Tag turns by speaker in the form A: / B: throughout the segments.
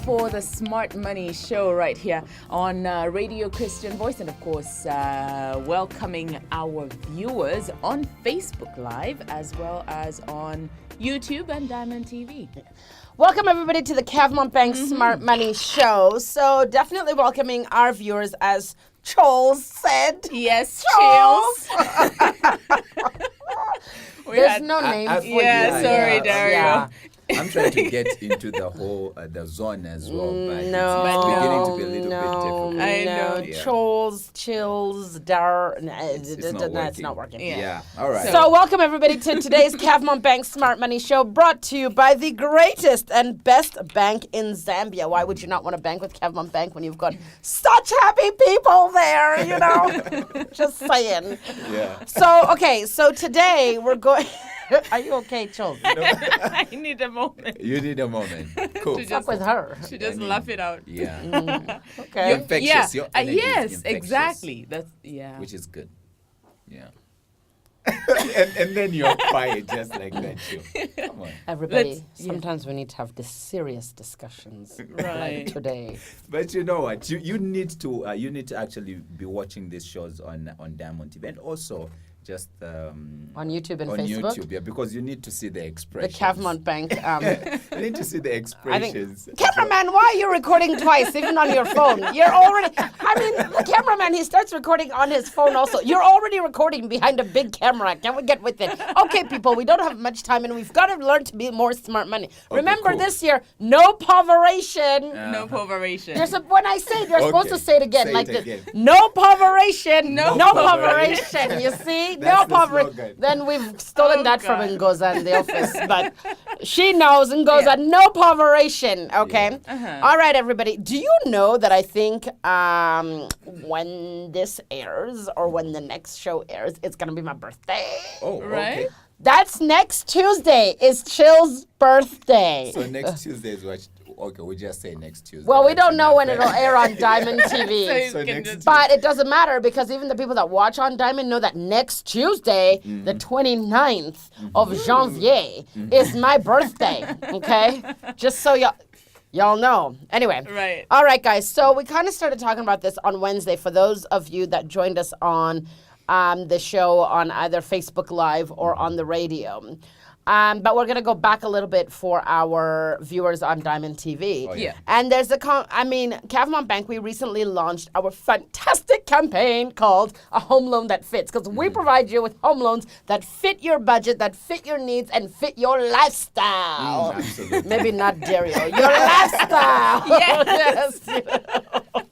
A: for the Smart Money Show right here on Radio Christian Voice, and of course welcoming our viewers on Facebook Live as well as on YouTube and Diamond TV.
B: Welcome everybody to the Cavmont Bank Smart Money Show. So definitely welcoming our viewers, as Choles said.
A: Yes,
B: Choles.
A: There's
B: no name for you.
A: Sorry, Dario.
B: Yeah.
C: I'm trying to get into the whole the zone as well, but it's
B: No,
C: beginning to be a little bit difficult.
A: I know.
C: Yeah.
B: Choles, chills, dar.
C: It's
B: not working.
C: Yeah. All right.
B: So welcome everybody to today's Cavmont Bank Smart Money Show, brought to you by the greatest and best bank in Zambia. Why would you not want to bank with Cavmont Bank when you've got such happy people there, you know? Just saying.
C: Yeah.
B: So today we're going... Are you okay, Choles?
A: I need a moment.
C: You need a moment. Cool.
A: To
B: Fuck with her.
A: She just laugh it out.
C: Yeah.
B: Okay.
C: You're infectious.
A: Yeah.
C: Your energy is
A: Yes,
C: infectious,
A: exactly. That's
C: which is good. Yeah. and then you're quiet just like that. Come on.
B: Everybody, sometimes we need to have this serious discussions
A: Right.
B: like today.
C: But you know what? You need to actually be watching these shows on Diamond TV, and also just
B: On YouTube and
C: on
B: Facebook.
C: YouTube, yeah, because you need to see the
B: The
C: expressions.
B: Cavmont Bank.
C: You need to see the expressions.
B: Cameraman, why are you recording twice, even on your phone? You're already... I mean, the cameraman, he starts recording on his phone also. You're already recording behind a big camera. Can we get with it? Okay, people, we don't have much time, and we've got to learn to be more smart money. Remember
C: cool.
B: this year, no poveration.
A: no pulveration.
B: When I say it, you're supposed to say it again,
C: Say
B: like
C: it
B: this.
C: again.
B: No poveration. No
C: poveration.
B: poveration. You see?
C: That's
B: No
C: the
B: poveration.
C: slogan.
B: Then we've stolen that from
A: God.
B: Ngoza in the office. But she knows Ngoza, no poveration. Okay? All right, everybody. Do you know that I think when this airs or when the next show airs, it's going to be my birthday?
C: Oh,
A: Right?
C: okay.
B: That's next Tuesday. Is Chill's birthday.
C: So next Tuesday is what? Okay, we just say next Tuesday.
B: Well, we
C: That's
B: don't know
C: enough,
B: when
C: eh?
B: it'll air on Diamond TV.
C: So
A: can
C: next
A: just-
B: But it doesn't matter, because even the people that watch on Diamond know that next Tuesday, the 29th of Janvier, is my birthday, okay? Just so y'all know. Anyway.
A: Right.
B: All right, guys. So we kind of started talking about this on Wednesday for those of you that joined us on the show on either Facebook Live or on the radio. But we're going to go back a little bit for our viewers on Diamond TV.
C: Oh,
A: yeah.
B: And there's Cavmont Bank, we recently launched our fantastic campaign called A Home Loan That Fits, because we provide you with home loans that fit your budget, that fit your needs, and fit your lifestyle.
C: Absolutely.
B: Maybe not Dario, your lifestyle.
A: Yes.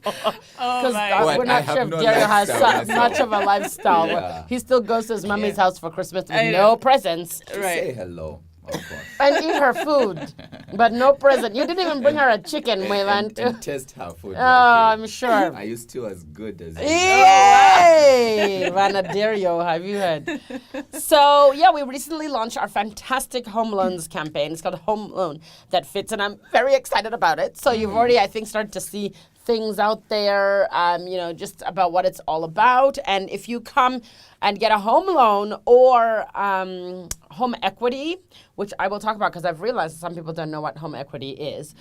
B: Because
A: Oh my.
C: What?
B: we're
C: I
B: not
C: have
B: sure if
C: no
B: Dario has
C: lifestyle myself.
B: much of a lifestyle.
C: Yeah.
B: He still goes to his mommy's house for Christmas with
A: I
B: no
A: know.
B: presents.
C: Say
A: Right.
C: hello, of course.
B: And eat her food, but no present. You didn't even bring her a chicken, Wayland.
C: And taste her food.
B: Oh, I'm sure.
C: Are you still as good as you?
B: Yay! Vanadario, have you heard? So, yeah, we recently launched our fantastic home loans campaign. It's called Home Loan That Fits, and I'm very excited about it. So you've already, I think, started to see things out there, just about what it's all about. And if you come and get a home loan or home equity, which I will talk about because I've realized some people don't know what home equity is,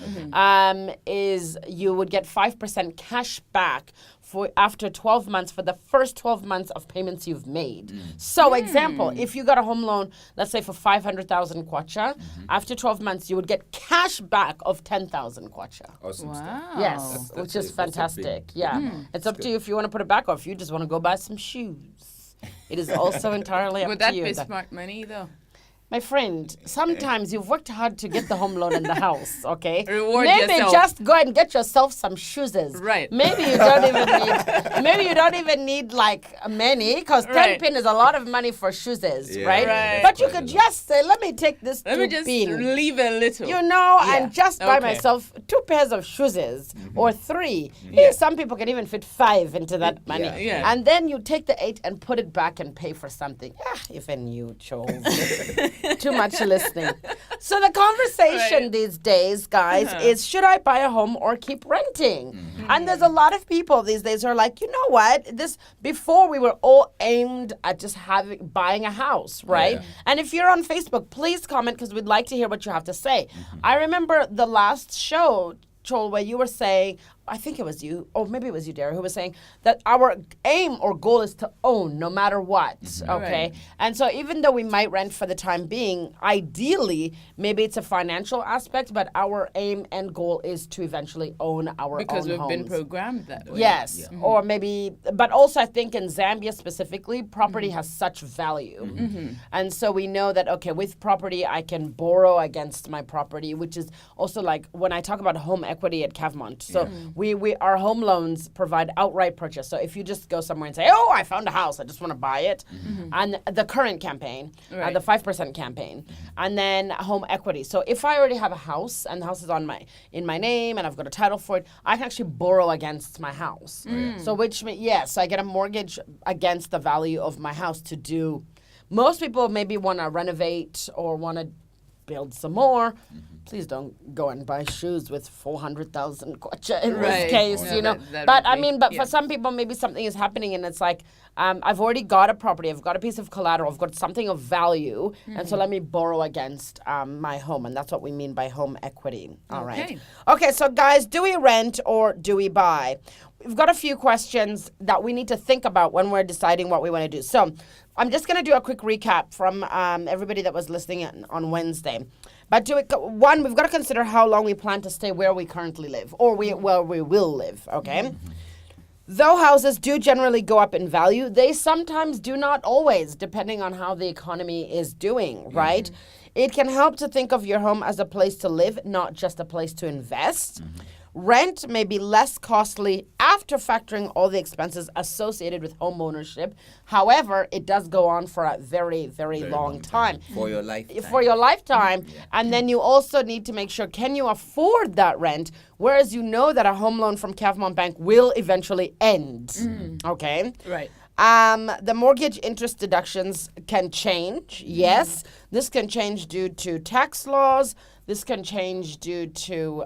B: is you would get 5% cash back for after 12 months for the first 12 months of payments you've made. So example, if you got a home loan, let's say for 500,000 kwacha, after 12 months you would get cash back of 10,000 kwacha.
C: Awesome stuff.
A: Wow.
B: Yes,
C: That's
B: which is
C: a big-
B: fantastic. It's up to you if you want to put it back or if you just want to go buy some shoes. It is also entirely up
A: Would
B: to
A: that
B: you.
A: be smart money though?
B: My friend, sometimes you've worked hard to get the home loan in the house, okay?
A: Reward
B: Maybe
A: yourself.
B: just go and get yourself some shoes.
A: Right.
B: Maybe you don't even need like many, because 10
A: Right.
B: pin is a lot of money for shoes,
C: Yeah,
B: right?
A: Right.
B: But you
C: quite
B: could
C: a lot.
B: just say, let me take this
A: Let
B: 2
A: me just
B: pin.
A: leave a little.
B: You know,
A: Yeah.
B: and just buy
A: Okay.
B: myself 2 pairs of shoes or 3. Hey, some people can even fit 5 into that money.
C: Yeah.
A: Yeah.
B: And then you take the 8 and put it back and pay for something. Even you chose. Too much listening. So the conversation
A: Right.
B: these days, guys, is should I buy a home or keep renting? And there's a lot of people these days who are like, you know what? Before we were all aimed at just buying a house, right?
C: Yeah.
B: And if you're on Facebook, please comment because we'd like to hear what you have to say. I remember the last show, Joel, where you were saying, I think it was you, or maybe it was you, Derek, who was saying that our aim or goal is to own no matter what, okay?
A: Right.
B: And so even though we might rent for the time being, ideally, maybe it's a financial aspect, but our aim and goal is to eventually own our
A: Because
B: own
A: we've been
B: homes.
A: programmed that way.
B: Yes, or maybe, but also I think in Zambia specifically, property has such value. And so we know that, okay, with property, I can borrow against my property, which is also like when I talk about home equity at Cavmont. So our home loans provide outright purchase. So if you just go somewhere and say, oh, I found a house, I just want to buy it, and the current campaign,
A: Right.
B: the 5% campaign, and then home equity. So if I already have a house and the house is in my name and I've got a title for it, I can actually borrow against my house. So which means, yes, I get a mortgage against the value of my house to do. Most people maybe want to renovate or want to build some more. Please don't go and buy shoes with 400,000 kwacha in
A: Right.
B: this case,
A: No,
B: you know.
A: that
B: But
A: would
B: I
A: be-
B: mean, but
A: yeah.
B: for some people, maybe something is happening and it's like, I've already got a property, I've got a piece of collateral, I've got something of value, and so let me borrow against my home. And that's what we mean by home equity. All right.
A: Okay.
B: Okay, so guys, do we rent or do we buy? We've got a few questions that we need to think about when we're deciding what we want to do. So I'm just going to do a quick recap from everybody that was listening on Wednesday. But one, we've got to consider how long we plan to stay where we currently live or where we will live, okay? Though houses do generally go up in value, they sometimes do not always, depending on how the economy is doing, right? It can help to think of your home as a place to live, not just a place to invest. Rent may be less costly after factoring all the expenses associated with home ownership. However, it does go on for a very, very long time.
C: For your lifetime.
B: For your lifetime. And then you also need to make sure, can you afford that rent? Whereas you know that a home loan from Cavmont Bank will eventually end. Okay?
A: Right.
B: The mortgage interest deductions can change. Yes. This can change due to tax laws. This can change due to...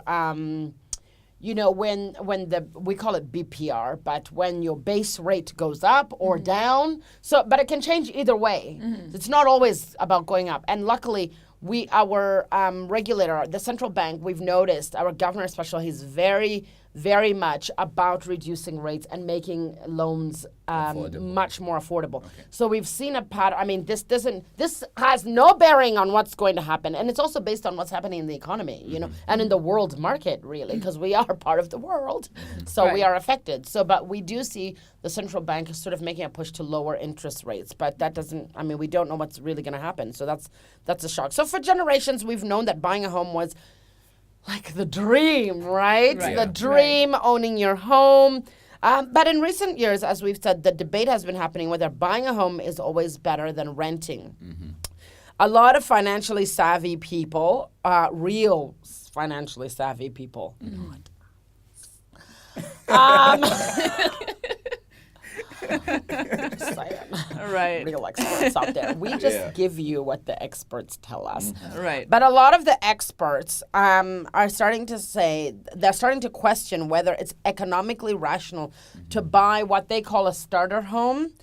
B: when we call it BPR, but when your base rate goes up or down. So, but it can change either way. It's not always about going up. And luckily, our regulator, the central bank, we've noticed, our governor special, he's very, very much about reducing rates and making loans much more affordable. So we've seen a pattern. I mean, this has no bearing on what's going to happen, and it's also based on what's happening in the economy, you know, and in the world market, really, because we are part of the world, so we
A: Right.
B: are affected. So, but we do see the central bank sort of making a push to lower interest rates, but that doesn't. I mean, we don't know what's really going to happen. So that's a shock. So for generations, we've known that buying a home was like the dream, right?
A: Right.
B: The
A: Yeah.
B: dream, owning your home. But in recent years, as we've said, the debate has been happening whether buying a home is always better than renting. A lot of financially savvy people, real financially savvy people. Just saying.
A: Right.
B: Real experts out there. We just give you what the experts tell us.
A: Right.
B: But a lot of the experts are starting to say, they're starting to question whether it's economically rational to buy what they call a starter home,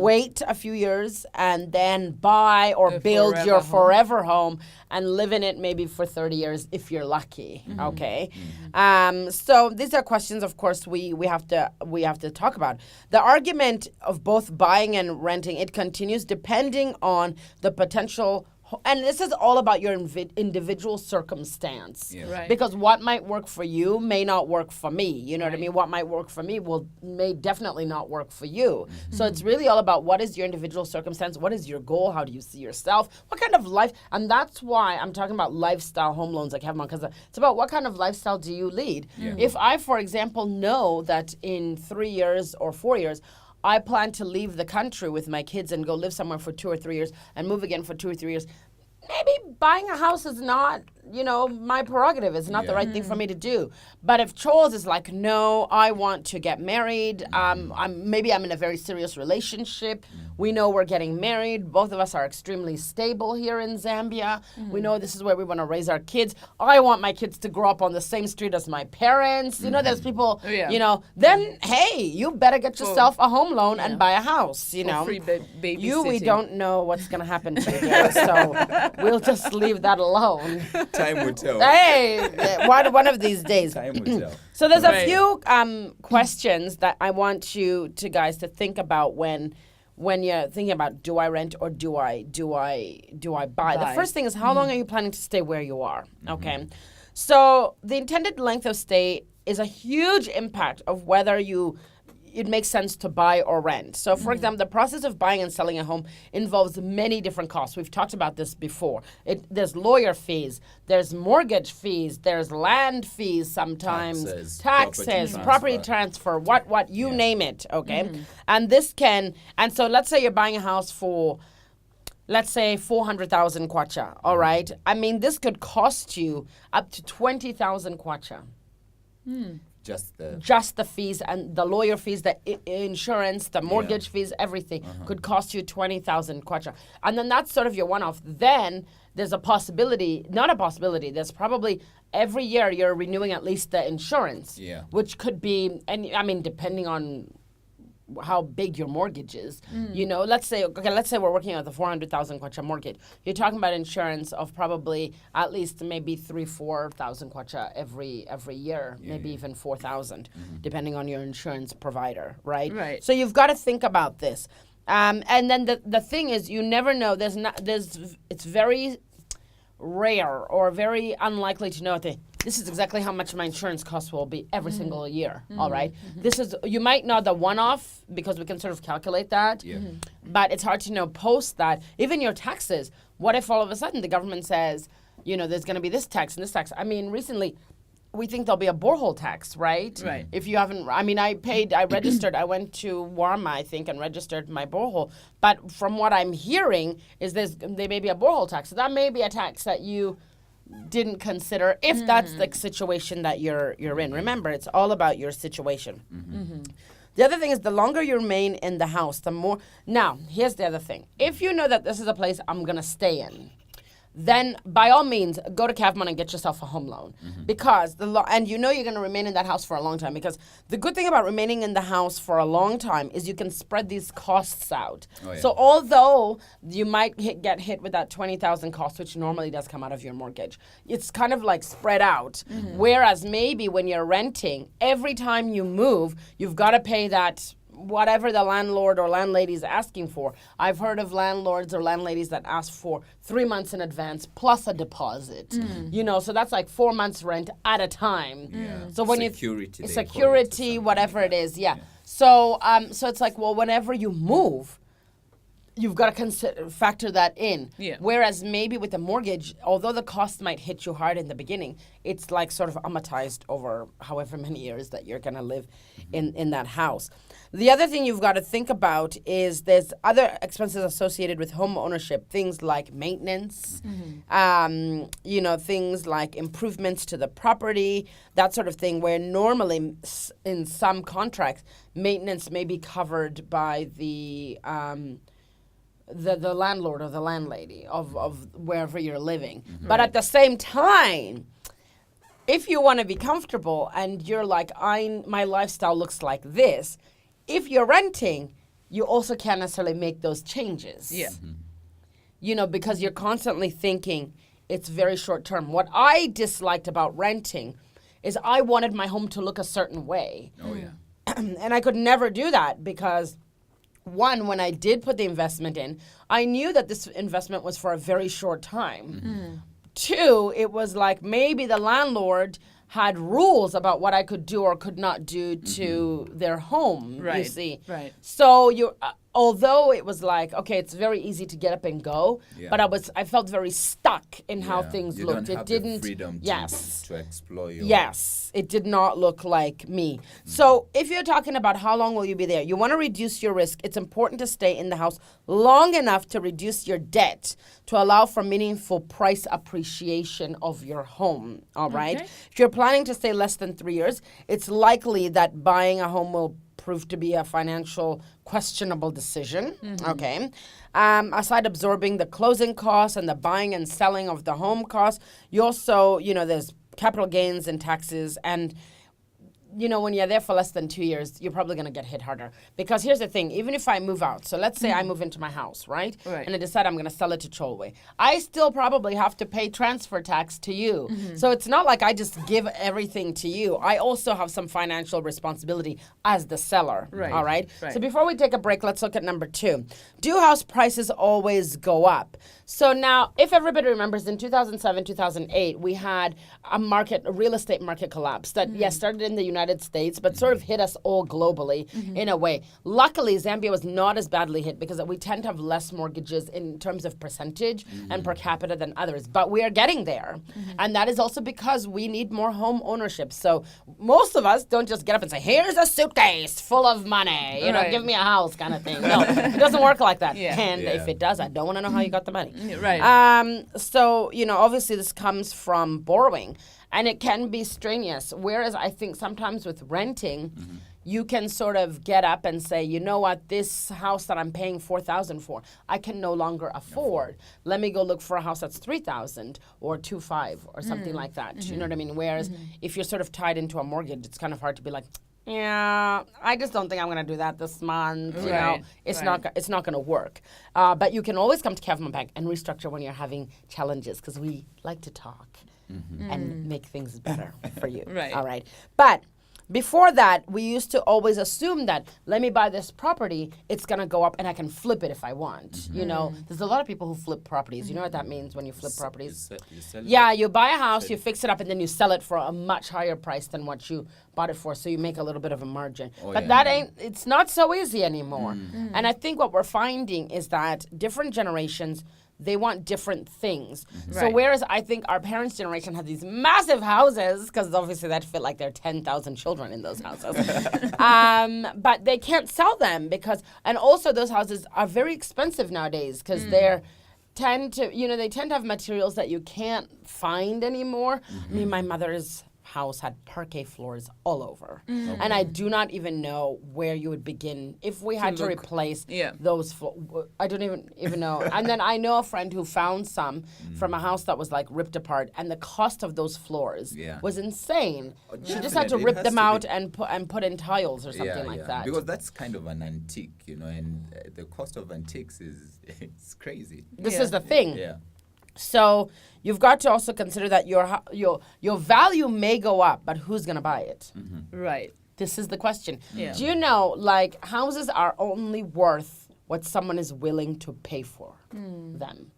B: wait a few years, and then buy or
A: A
B: build
A: forever
B: your
A: home.
B: forever home and live in it maybe for 30 years if you're lucky. Okay. So these are questions, of course, we have to talk about. The argument of both buying and renting, it continues depending on the potential. And this is all about your individual circumstance.
C: Yeah.
A: Right.
B: Because what might work for you may not work for me. You know what I mean? What might work for me may definitely not work for you. So it's really all about what is your individual circumstance? What is your goal? How do you see yourself? What kind of life? And that's why I'm talking about lifestyle home loans like Cavmont, because it's about what kind of lifestyle do you lead? If I, for example, know that in 3 years or 4 years, I plan to leave the country with my kids and go live somewhere for 2 or 3 years and move again for 2 or 3 years. Maybe buying a house is not, my prerogative. It's not the right thing for me to do. But if Charles is like, no, I want to get married. Maybe I'm in a very serious relationship. We know we're getting married. Both of us are extremely stable here in Zambia. We know this is where we want to raise our kids. I want my kids to grow up on the same street as my parents. There's people, then, hey, you better get yourself a home loan and buy a we
A: babysitting.
B: don't know what's going to happen to you, Derek, so we'll just leave that alone.
C: Time will tell.
B: Hey, one of these days.
C: Time will tell.
B: So there's
A: Right.
B: a few questions that I want you guys to think about when you're thinking about, do I rent or do I buy? The
A: Buy.
B: first thing is, how long are you planning to stay where you are? Okay. So the intended length of stay is a huge impact of whether it makes sense to buy or rent. So, for example, the process of buying and selling a home involves many different costs. We've talked about this before. There's lawyer fees, there's mortgage fees, there's land fees sometimes, taxes, property transfer, what you name it, okay? And so let's say you're buying a house for, let's say 400,000 kwacha, all right? I mean, this could cost you up to 20,000 kwacha. Just the fees and the lawyer fees, the insurance, the mortgage fees, everything could cost you 20,000 kwacha. And then that's sort of your one-off. Then there's a possibility, not a possibility, there's probably every year you're renewing at least the insurance, which could be, and I mean, depending on how big your mortgage is. Let's say we're working on the 400,000 kwacha mortgage. You're talking about insurance of probably at least maybe 3,000-4,000 kwacha every year, maybe even 4,000, depending on your insurance provider, right?
A: Right.
B: So you've got to think about this. And then the thing is, you never know. It's very rare or very unlikely to know this is exactly how much my insurance costs will be every single year, all right? You might know the one-off because we can sort of calculate that, but it's hard to know post that. Even your taxes, what if all of a sudden the government says, there's going to be this tax and this tax? I mean, recently, we think there'll be a borehole tax, right?
A: Right.
B: If you haven't, I registered, I went to Warma, I think, and registered my borehole. But from what I'm hearing is there may be a borehole tax. So that may be a tax that you didn't consider if that's the situation that you're in. Remember, it's all about your situation. The other thing is, the longer you remain in the house, the more. Now, here's the other thing. If you know that this is a place I'm going to stay in, then by all means, go to Cavmont and get yourself a home loan. Because and you're going to remain in that house for a long time. Because the good thing about remaining in the house for a long time is you can spread these costs out. So although you might get hit with that 20,000 cost, which normally does come out of your mortgage, it's kind of like spread out. Whereas maybe when you're renting, every time you move, you've got to pay that whatever the landlord or landlady is asking for. I've heard of landlords or landladies that ask for 3 months in advance plus a deposit. So that's like 4 months rent at a time. So when security, whatever it is, So it's like, well, whenever you move, you've got to factor that in. Whereas maybe with a mortgage, although the cost might hit you hard in the beginning, it's like sort of amortized over however many years that you're going to live in that house. The other thing you've got to think about is there's other expenses associated with home ownership, things like maintenance, things like improvements to the property, that sort of thing, where normally in some contracts, maintenance may be covered by the landlord or the landlady of wherever you're living. But at the same time, if you want to be comfortable and you're like, my lifestyle looks like this, if you're renting, you also can't necessarily make those changes. Because you're constantly thinking it's very short term. What I disliked about renting is I wanted my home to look a certain way. And I could never do that because, one, when I did put the investment in, I knew that this investment was for a very short time. Two, it was like maybe the landlord had rules about what I could do or could not do to their home, you see.
A: Right.
B: So although it was like, okay, it's very easy to get up and go, but I felt very stuck in how things looked.
C: It didn't have the freedom to explore your...
B: Yes, it did not look like me. So if you're talking about how long will you be there, you want to reduce your risk. It's important to stay in the house long enough to reduce your debt to allow for meaningful price appreciation of your home, all right? If you're planning to stay less than 3 years, it's likely that buying a home will prove to be a financial questionable decision, okay? Aside absorbing the closing costs and the buying and selling of the home costs, you also, there's capital gains and taxes, and when you're there for less than 2 years, you're probably going to get hit harder. Because here's the thing, even if I move out, so let's say I move into my house, right?
A: Right.
B: And I decide I'm going to sell it to Cholwe. I still probably have to pay transfer tax to you. So it's not like I just give everything to you. I also have some financial responsibility as the seller.
A: Right.
B: All right?
A: Right.
B: So before we take a break, let's look at number 2. Do house prices always go up? So now, if everybody remembers, in 2007, 2008, we had a real estate market collapse that, yes, started in the United States, but sort of hit us all globally in a way. Luckily, Zambia was not as badly hit because we tend to have less mortgages in terms of percentage and per capita than others. But we are getting there. And that is also because we need more home ownership. So most of us don't just get up and say, here's a suitcase full of money,
A: Right.
B: give me a house kind of thing. No, it doesn't work like that.
A: Yeah.
B: And if it does, I don't want to know how you got the money.
A: Right.
B: So, obviously this comes from borrowing, and it can be strenuous. Whereas I think sometimes with renting, you can sort of get up and say, you know what, this house that I'm paying $4,000 for, I can no longer afford. Let me go look for a house that's $3,000 or $2,500 or something like that. You know what I mean? Whereas if you're sort of tied into a mortgage, it's kind of hard to be like, yeah, I just don't think I'm going to do that this month.
A: Right,
B: It's
A: right.
B: not going to work. But you can always come to Cavmont Bank and restructure when you're having challenges, because we like to talk and make things better for you.
A: Right.
B: All right. But before that, we used to always assume that, let me buy this property, it's going to go up and I can flip it if I want. There's a lot of people who flip properties. You know what that means when you flip properties?
C: You sell it.
B: Yeah, you buy a house, you fix it up, and then you sell it for a much higher price than what you bought it for, so you make a little bit of a margin. But it's not so easy anymore. And I think what we're finding is that different generations, they want different things. So
A: Right.
B: whereas I think our parents' generation had these massive houses, because obviously that fit like there are 10,000 children in those houses, but they can't sell them and also those houses are very expensive nowadays because they tend to have materials that you can't find anymore. I mean, my mother's house had parquet floors all over. And I do not even know where you would begin if we had to
A: look.
B: replace
A: Yeah.
B: those floors. I don't even know. And then I know a friend who found some from a house that was like ripped apart, and the cost of those floors was insane. She just had to
C: Definitely. It
B: rip
C: has
B: them
C: to
B: out
C: be-
B: and put in tiles or something like that.
C: Because that's kind of an antique, and the cost of antiques it's crazy.
B: This
A: Yeah.
B: is the thing.
C: Yeah.
B: So you've got to also consider that your value may go up, but who's going to buy it?
A: Right.
B: This is the question.
A: Yeah.
B: Do you know, houses are only worth what someone is willing to pay for them?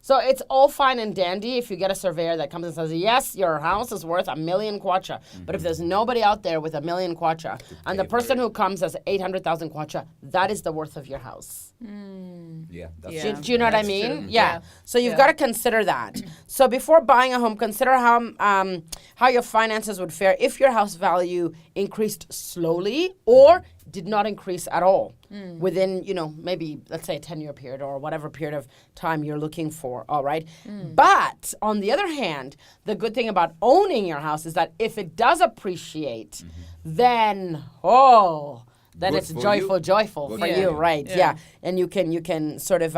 B: So it's all fine and dandy if you get a surveyor that comes and says, yes, your house is worth 1 million kwacha. But if there's nobody out there with 1 million kwacha, and the
C: pay for
B: person
C: it.
B: who comes says 800,000 kwacha, that is the worth of your house.
C: Yeah. That's
A: Yeah.
B: Do you know what I
C: that's
B: mean?
C: true.
B: Yeah. So you've
A: Yeah.
B: got to consider that. So before buying a home, consider how your finances would fare if your house value increased slowly or did not increase at all within, maybe let's say a 10-year period or whatever period of time you're looking for, all right? But on the other hand, the good thing about owning your house is that if it does appreciate, then
C: Good
B: it's
C: for
B: joyful
C: Good
B: for
A: for
B: you,
A: you.
B: right?
A: Yeah.
B: Yeah. And you can sort of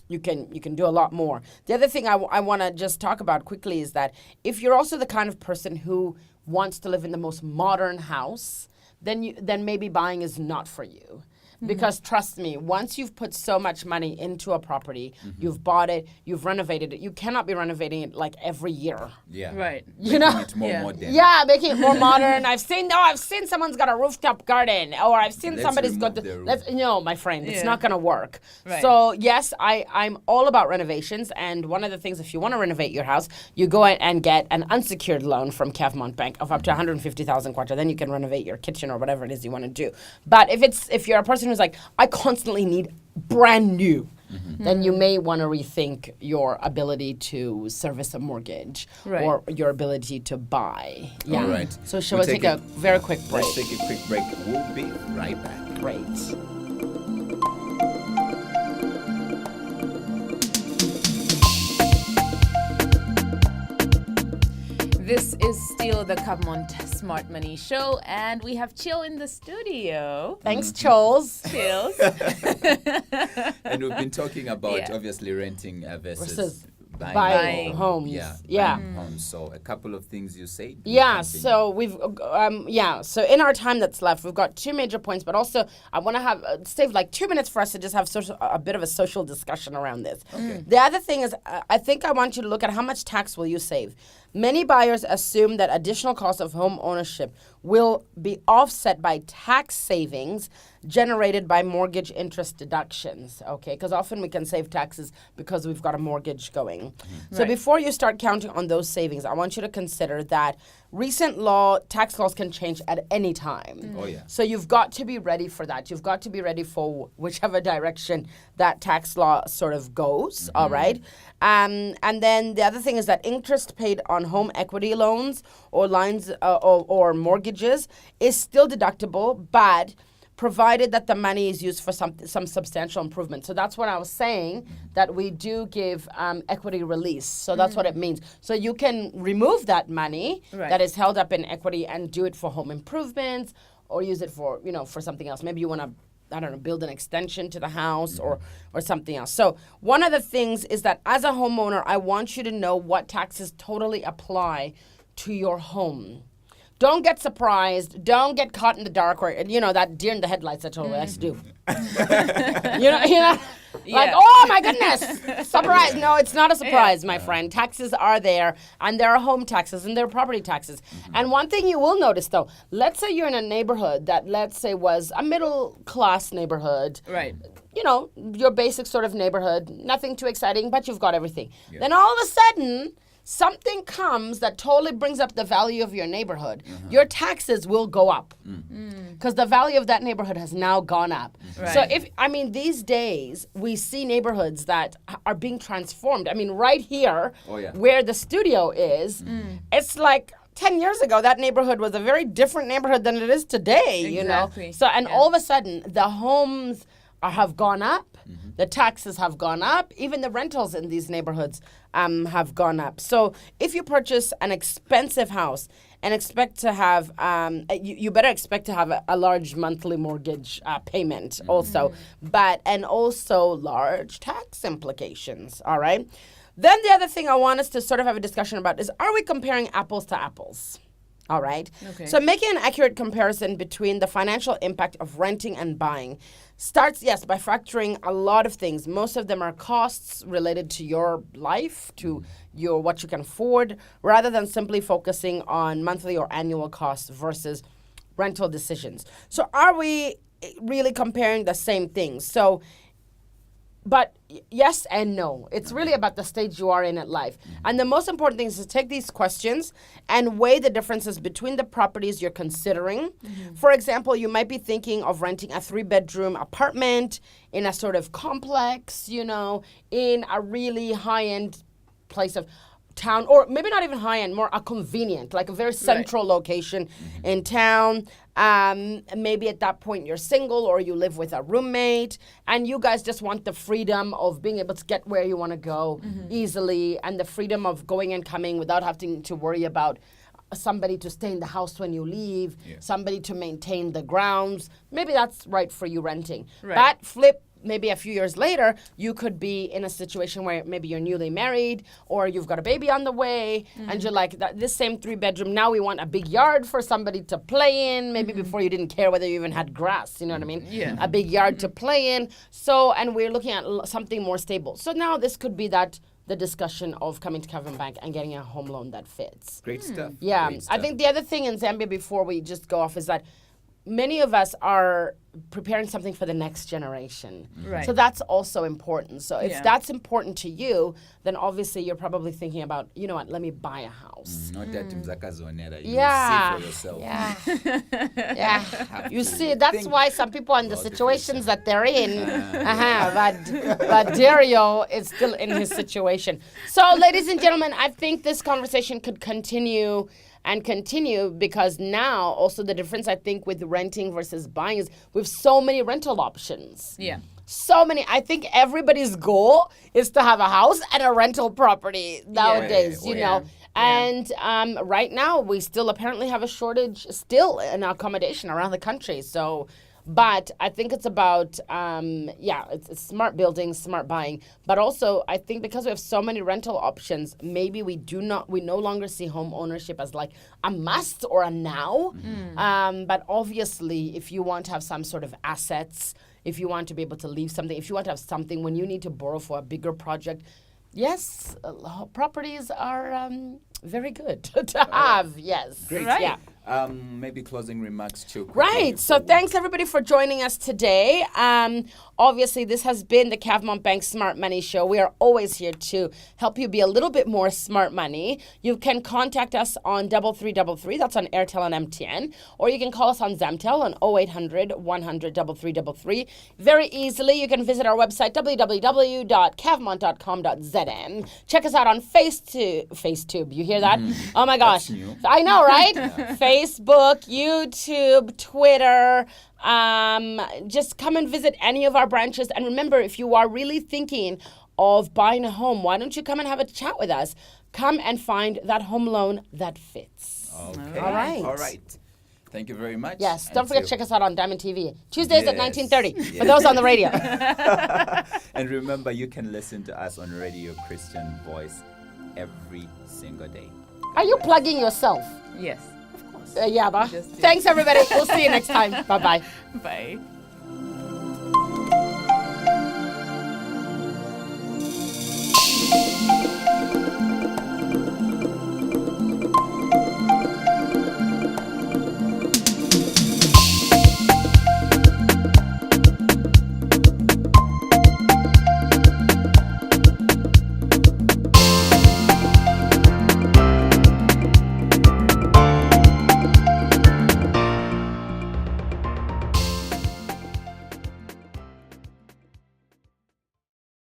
B: you can do a lot more. The other thing I want to just talk about quickly is that if you're also the kind of person who wants to live in the most modern house, then maybe buying is not for you. Because trust me, once you've put so much money into a property, you've bought it, you've renovated it, you cannot be renovating it like every year.
C: Yeah.
A: Right.
B: You know?
C: Making it more
A: Yeah.
C: modern.
B: Yeah, making it more modern. I've seen someone's got a rooftop garden, or I've seen
C: Let's
B: somebody's got
C: remove the roof.
B: no, my friend, it's
A: Yeah.
B: not gonna work.
A: Right.
B: So yes, I'm all about renovations, and one of the things, if you want to renovate your house, you go and get an unsecured loan from Cavmont Bank of up to 150,000 kwacha. Then you can renovate your kitchen or whatever it is you want to do. But if you're a person who's like, I constantly need brand new, then you may want to rethink your ability to service a mortgage
A: Right.
B: or your ability to buy. Yeah.
C: All right.
B: So shall
C: We'll
B: we take a very quick break?
C: Let's take a quick break. We'll be right back.
B: Great.
A: This is still the Cavmont Smart Money Show, and we have Chill in the studio.
B: Thanks, Charles.
A: Chills.
C: And we've been talking about
A: Yeah.
C: obviously renting versus
B: buying homes.
C: Buying homes. So a couple of things you say.
B: Yeah, so so in our time that's left, we've got two major points, but also I want to have save like 2 minutes for us to just have a bit of a social discussion around this.
C: Okay.
B: The other thing is, I think I want you to look at how much tax will you save. Many buyers assume that additional cost of home ownership will be offset by tax savings generated by mortgage interest deductions, okay? Because often we can save taxes because we've got a mortgage going. So
A: Right.
B: before you start counting on those savings, I want you to consider that recent tax laws can change at any time.
C: Oh, yeah.
B: So you've got to be ready for that. You've got to be ready for whichever direction that tax law sort of goes, all right? And then the other thing is that interest paid on home equity loans or lines or mortgages is still deductible, but provided that the money is used for some substantial improvement. So that's what I was saying, that we do give equity release. So that's what it means. So you can remove that money
A: Right.
B: that is held up in equity and do it for home improvements or use it for, for something else. Maybe you want to, I don't know, build an extension to the house or something else. So one of the things is that as a homeowner, I want you to know what taxes totally apply to your home. Don't get surprised. Don't get caught in the dark or, that deer in the headlights I told you I used to do. Like, oh my goodness, surprise. No, it's not a surprise, my friend. Taxes are there, and there are home taxes and there are property taxes. And one thing you will notice, though, let's say you're in a neighborhood that, let's say, was a middle-class neighborhood.
A: Right.
B: Your basic sort of neighborhood, nothing too exciting, but you've got everything. Yeah. Then all of a sudden, something comes that totally brings up the value of your neighborhood. Your taxes will go up because the value of that neighborhood has now gone up.
A: Right.
B: So these days we see neighborhoods that are being transformed. Right here where the studio is, it's like 10 years ago, that neighborhood was a very different neighborhood than it is today,
A: Exactly.
B: So, all of a sudden, the homes have gone up. The taxes have gone up. Even the rentals in these neighborhoods have gone up. So if you purchase an expensive house and expect to have, you better expect to have a large monthly mortgage payment also, and also large tax implications, all right? Then the other thing I want us to sort of have a discussion about is, are we comparing apples to apples? All right.
A: Okay.
B: So making an accurate comparison between the financial impact of renting and buying starts, yes, by factoring a lot of things. Most of them are costs related to your life, to what you can afford, rather than simply focusing on monthly or annual costs versus rental decisions. So are we really comparing the same things? But yes and no. It's really about the stage you are in life. And the most important thing is to take these questions and weigh the differences between the properties you're considering. For example, you might be thinking of renting a 3-bedroom apartment in a sort of complex, in a really high-end place of town, or maybe not even high-end, more a convenient, like a very central location in town. Maybe at that point you're single or you live with a roommate and you guys just want the freedom of being able to get where you want to go easily, and the freedom of going and coming without having to worry about somebody to stay in the house when you leave, somebody to maintain the grounds. Maybe that's right for you renting.
A: Right.
B: But flip, maybe a few years later, you could be in a situation where maybe you're newly married or you've got a baby on the way and you're like, this same 3-bedroom, now we want a big yard for somebody to play in. Maybe before you didn't care whether you even had grass, you know what I mean?
A: Yeah.
B: A big yard to play in. So, and we're looking at something more stable. So now this could be the discussion of coming to Cavmont and getting a home loan that fits.
C: Great stuff.
B: Yeah,
C: Great
B: I
C: stuff.
B: think the other thing in Zambia before we just go off is that many of us are preparing something for the next generation.
A: Right.
B: So that's also important. So if
A: Yeah.
B: that's important to you, then obviously you're probably thinking about, you know what, let me buy a house.
C: Not that mzakazonera. You
B: Yeah.
C: see for yourself.
B: Yeah. Yeah. You see, that's why some people are in the
C: about the
B: situations that they're in. But Dario is still in his situation. So, ladies and gentlemen, I think this conversation could continue because now also the difference I think with renting versus buying is we have so many rental options.
A: Yeah.
B: So many. I think everybody's goal is to have a house and a rental property nowadays,
C: Yeah.
B: you
C: Yeah.
B: know. And right now we still apparently have a shortage still in accommodation around the country. So But I think it's about, it's smart building, smart buying. But also, I think because we have so many rental options, maybe we no longer see home ownership as like a must or a now. But obviously, if you want to have some sort of assets, if you want to be able to leave something, if you want to have something when you need to borrow for a bigger project, yes, properties are very good to have. Yes.
C: Great.
A: Right.
B: Yeah.
C: Maybe closing remarks too.
B: Right. So thanks everybody for joining us today. Obviously, this has been the Cavmont Bank Smart Money Show. We are always here to help you be a little bit more smart money. You can contact us on 3333. That's on Airtel and MTN. Or you can call us on Zemtel on 0800 100 3333. Very easily, you can visit our website, www.cavmont.com.zn. Check us out on FaceTube. You hear that? Oh my gosh.
C: That's new.
B: I know, right? Facebook, YouTube, Twitter. Just come and visit any of our branches. And remember, if you are really thinking of buying a home, why don't you come and have a chat with us? Come and find that home loan that fits.
C: Okay.
B: All right.
C: All right. Thank you very much.
B: Yes, don't
C: And
B: forget to check us out on Diamond TV. Tuesdays at
C: Yes,
B: 19:30 for those on the radio.
C: And remember, you can listen to us on Radio Christian Voice every single day.
B: Are you plugging yourself?
A: Yes.
B: Yeah, but
A: Just did.
B: thanks everybody. We'll see you next time. Bye-bye.
A: Bye.